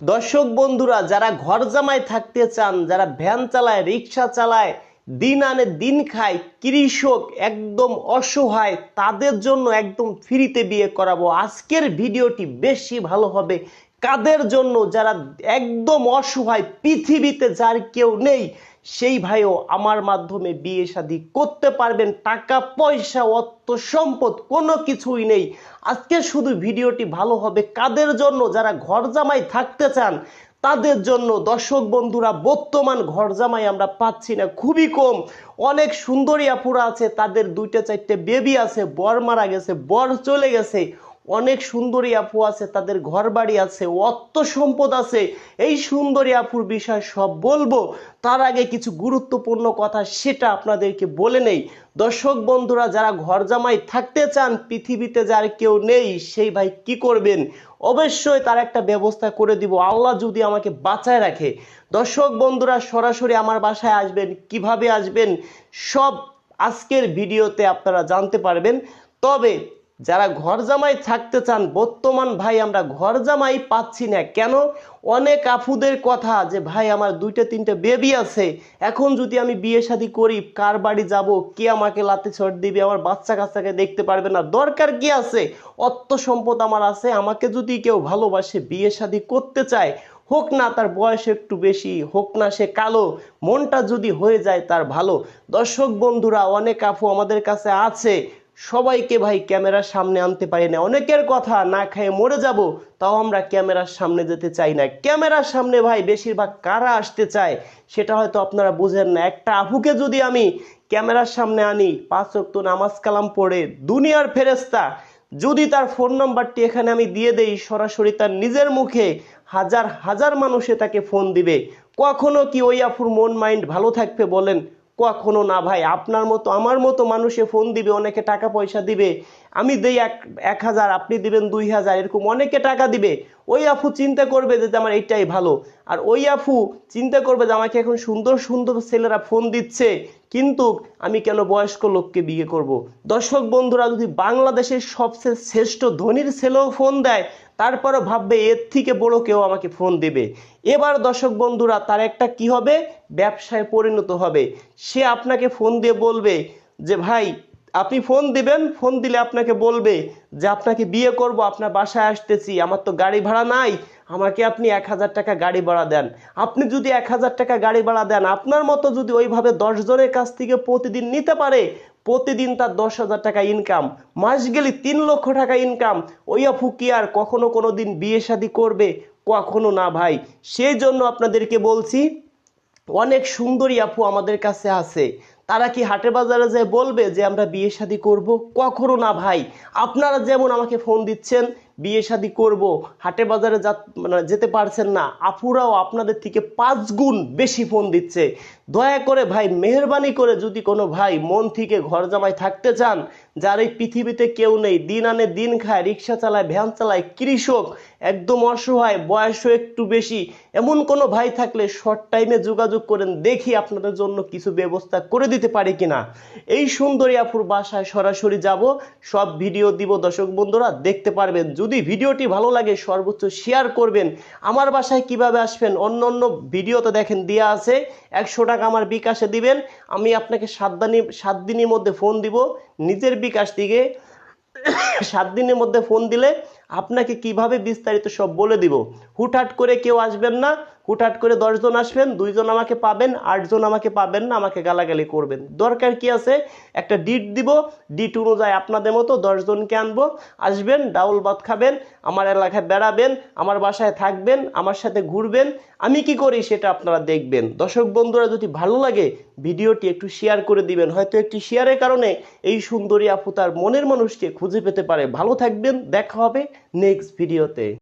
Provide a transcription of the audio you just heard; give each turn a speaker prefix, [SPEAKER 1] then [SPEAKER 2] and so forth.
[SPEAKER 1] দর্শক বন্ধুরা, যারা ঘর জামাই থাকতে চান, যারা ভ্যান চালায়, রিক্সা চালায়, দিন আনে দিন খায়, কৃষক একদম অসহায়, তাদের জন্য একদম ফ্রিতে বিয়ে করাবো। আজকের ভিডিওটি বেশি ভালো হবে কাদের জন্য? যারা একদম অসহায়, পৃথিবীতে যার কেউ নেই, সেই ভাইও আমার মাধ্যমে বিয়ে শাদী করতে পারবেন। টাকা পয়সা অর্থ সম্পদ কোনো কিছুই নেই। আজকে শুধু ভিডিওটি ভালো হবে কাদের জন্য? যারা ঘর জামাই থাকতে চান তাদের জন্য। দর্শক বন্ধুরা, বর্তমান ঘর জামাই আমরা পাচ্ছি না, খুবই কম। অনেক সুন্দরী আপুরা আছে, তাদের 2-4টে বেবি আছে, বর মারা গেছে, বর চলে গেছে। অনেক সুন্দরী আপু আছে, তাদের ঘর বাড়ি আছে, অর্থ সম্পদ আছে। এই সুন্দরী আপুর বিষয় সব বলবো, তার আগে কিছু গুরুত্বপূর্ণ কথা সেটা আপনাদেরকে বলে নেই। দর্শক বন্ধুরা, যারা ঘর জামাই থাকতে চান, পৃথিবীতে যার কেউ নেই, সেই ভাই কি করবেন? অবশ্যই তার একটা ব্যবস্থা করে দিব, আল্লাহ যদি আমাকে বাঁচায় রাখে। দর্শক বন্ধুরা, সরাসরি আমার বাসায় আসবেন, কিভাবে আসবেন সব আজকের ভিডিওতে আপনারা জানতে পারবেন। তবে যারা ঘর জামাই থাকতে চান, বর্তমান ভাই আমরা ঘর জামাই পাচ্ছি না কেন? অনেক আপুদের কথা যে ভাই আমার 2-3টে বেবি আছে, এখন যদি আমি বিয়ে শাদী করি, কার বাড়ি যাব, কে আমাকে লাতে ছড় দিবে, আমার বাচ্চা কাচ্চাকে দেখতে পারবে না, দরকার কি আছে? অর্থ সম্পদ আমার আছে, আমাকে যদি কেউ ভালোবাসে, বিয়ে শাদী করতে চায়, হোক না তার বয়স একটু বেশি, হোক না সে কালো, মনটা যদি হয়ে যায় তার ভালো। দর্শক বন্ধুরা, অনেক আপু আমাদের কাছে আছে, সবাইকে ভাই ক্যামেরার সামনে আনতে পারি না। অনেকের কথা, না খেয়ে মরে যাব, তাও আমরা ক্যামেরার সামনে যেতে চাই না। ক্যামেরার সামনে ভাই বেশিরভাগ কারা আসতে চায় সেটা হয়তো আপনারা বুঝেন না। একটা আপুকে যদি আমি ক্যামেরার সামনে আনি, 5 ওয়াক্ত নামাজ কালাম পড়ে, দুনিয়ার ফেরেস্তা, যদি তার ফোন নাম্বারটি এখানে আমি দিয়ে দেই, সরাসরি তার নিজের মুখে হাজার হাজার মানুষে তাকে ফোন দিবে, কখনো কি ওই আপুর মন মাইন্ড ভালো থাকবে বলেন? কখনো না ভাই। আপনার মতো আমার মতো মানুষে ফোন দিবে, অনেকে টাকা পয়সা দিবে, আমি দেই 1000, আপনি দিবেন 2000, এরকম অনেকে টাকা দিবে। ওই আপু চিন্তা করবে যে আমার এইটাই ভালো, আর ওই আপু চিন্তা করবে যে আমাকে এখন সুন্দর সুন্দর ছেলেরা ফোন দিচ্ছে, কিন্তু আমি কেন বয়স্ক লোককে বিয়ে করব? দর্শক বন্ধুরা, যদি বাংলাদেশের সবচেয়ে শ্রেষ্ঠ ধনীর ছেলেও ফোন দেয়, তারপরও ভাববে এর থেকে বড় কেউ আমাকে ফোন দেবে। এবার দর্শক বন্ধুরা, তার একটা কি হবে? ব্যবসায় পরিণত হবে। সে আপনাকে ফোন দিয়ে বলবে যে ভাই, আপনি ফোন দিবেন, ফোন দিলে আপনাকে বলবে যে আপনাকে বিয়ে করব, আপনার বাসায় আসতেছি, আমার তো গাড়ি ভাড়া নাই, আমাকে আপনি 1000 টাকা গাড়ি ভাড়া দেন। আপনি যদি 1000 টাকা গাড়ি ভাড়া দেন, আপনার মতো যদি ওইভাবে 10 জনের কাছ থেকে প্রতিদিন নিতে পারে, প্রতিদিন তার 10,000 টাকা ইনকাম, মাস গেলে 3 লক্ষ টাকা ইনকাম। ওই আপু কি আর কখনো কোনো দিন বিয়ে শাদী করবে? কখনো না ভাই। সেই জন্য আপনাদেরকে বলছি, অনেক সুন্দরী আপু আমাদের কাছে আছে, তারা কি হাটে বাজারে যায় বলবে যে আমরা বিয়ে শাদী করব? কখনো না ভাই। আপনারা যেমন আমাকে ফোন দিচ্ছেন বিয়ে শাদী করব, হাটে বাজারে যেতে পারছেন না, আপুরাও আপনাদের থেকে 5 গুণ বেশি ফোন দিচ্ছে। দয়া করে ভাই, মেহরবানি করে, যদি কোনো ভাই মন থেকে ঘর জামাই থাকতে চান, যার এই পৃথিবীতে কেউ নেই, দিন আনে দিন খায়, রিক্সা চালায়, ভ্যান চালায়, কৃষক, একদম অসহায়, বয়সও একটু বেশি, এমন কোনো ভাই থাকলে শর্ট টাইমে যোগাযোগ করেন, দেখি আপনাদের জন্য কিছু ব্যবস্থা করে দিতে পারি কিনা। এই সুন্দরী আপুর বাসায় সরাসরি যাব, সব ভিডিও দিব, দর্শক বন্ধুরা দেখতে পারবেন। যদি ভিডিওটি ভালো লাগে সর্বোচ্চ শেয়ার করবেন। আমার বাসায় কিভাবে আসবেন অন্য অন্য ভিডিওতে দেখেন দেয়া আছে, 100 টাকা আমার বিকাশে দিবেন, আমি আপনাকে 7 দিনের মধ্যে ফোন দিব নিজের বিকাশ থেকে। 7 দিনের মধ্যে ফোন দিলে আপনাকে কিভাবে বিস্তারিত সব বলে দিব। হুটহাট করে কেউ আসবেন না, হুটহাট করে 10 জন আসবেন, 2 জন আমাকে পাবেন, 8 জন আমাকে পাবেন না, আমাকে গালাগালি করবেন। দরকার কি আছে? একটা ডিট দিব, ডিট অনুযায়ী আপনাদের মতো 10 জনকে আনবো, আসবেন, ডাউল ভাত খাবেন, আমার এলাকায় বেড়াবেন, আমার বাসায় থাকবেন, আমার সাথে ঘুরবেন, আমি কি করি সেটা আপনারা দেখবেন। দর্শক বন্ধুরা, যদি ভালো লাগে ভিডিওটি একটু শেয়ার করে দিবেন, হয়তো একটি শেয়ারের কারণে এই সুন্দরী আপু তার মনের মানুষকে খুঁজে পেতে পারে। ভালো থাকবেন, দেখা হবে নেক্সট ভিডিওতে।